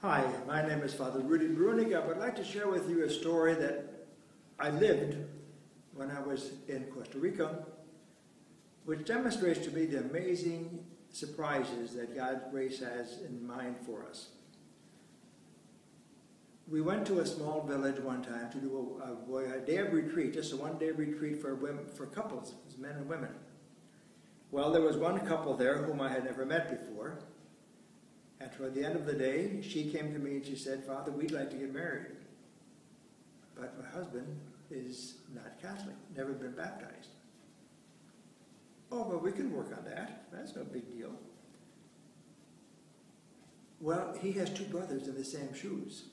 Hi, my name is Father Rudy Breunig. I would like to share with you a story that I lived when I was in Costa Rica, which demonstrates to me the amazing surprises that God's grace has in mind for us. We went to a small village one time to do a day of retreat, just a one-day retreat for women, for couples, men and women. Well, there was one couple there whom I had never met before. And toward the end of the day, she came to me and she said, "Father, we'd like to get married. But my husband is not Catholic, never been baptized." "Oh, well, we can work on that. That's no big deal." Well, he has two brothers in the same shoes.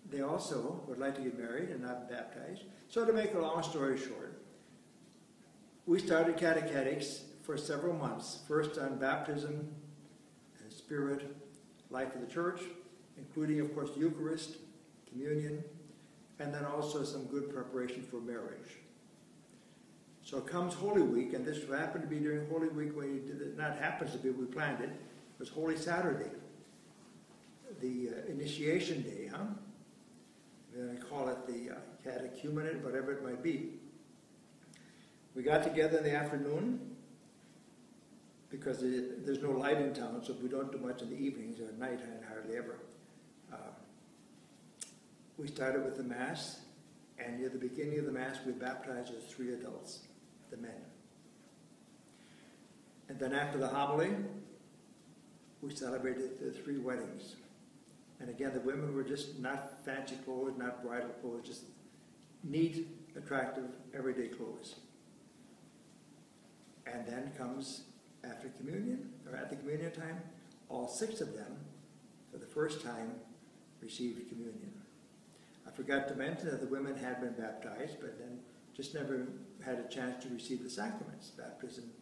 They also would like to get married and not baptized. So to make a long story short, we started catechetics for several months, first on baptism, Spirit, life of the church, including, of course, the Eucharist, communion, and then also some good preparation for marriage. So comes Holy Week, and this happened to be during Holy Week when we did it. Not happens to be, we planned it. It was Holy Saturday, the initiation day, huh? Then I call it the catechumenate, whatever it might be. We got together in the afternoon, because there's no light in town, so we don't do much in the evenings or at night, and hardly ever. We started with the Mass, and near the beginning of the Mass, we baptized as 3 adults, the men. And then after the homily, we celebrated the 3 weddings. And again, the women were just not fancy clothes, not bridal clothes, just neat, attractive, everyday clothes. And then comes, after communion, or at the communion time, all 6 of them, for the first time, received communion. I forgot to mention that the women had been baptized, but then just never had a chance to receive the sacraments, baptism,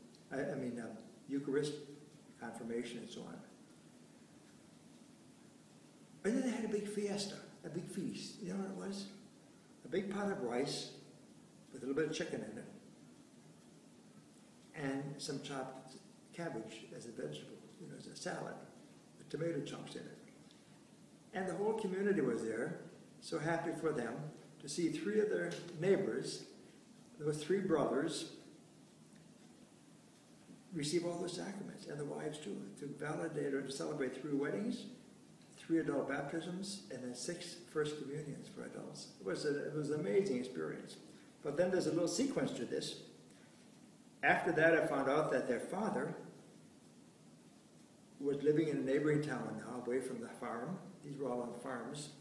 Eucharist, confirmation, and so on. And then they had a big fiesta, a big feast. You know what it was? A big pot of rice with a little bit of chicken in it, and some chopped cabbage as a vegetable, as a salad, with tomato chunks in it. And the whole community was there, so happy for them to see 3 of their neighbors, those 3 brothers, receive all the sacraments, and the wives too, to validate or to celebrate 3 weddings, 3 adult baptisms, and then 6 first communions for adults. It was an amazing experience. But then there's a little sequence to this. After that, I found out that their father was living in a neighboring town now, away from the farm. These were all on farms.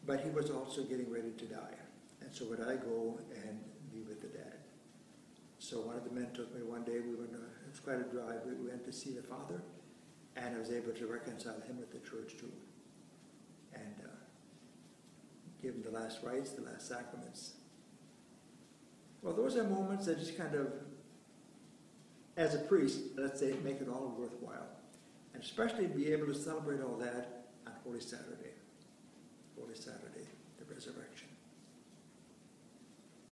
But he was also getting ready to die. And so would I go and be with the dad. So one of the men took me one day. It was quite a drive. We went to see the father, and I was able to reconcile him with the church too. And give him the last rites, the last sacraments. Well, those are moments that just kind of, as a priest, let's say, make it all worthwhile. And especially be able to celebrate all that on Holy Saturday, the resurrection.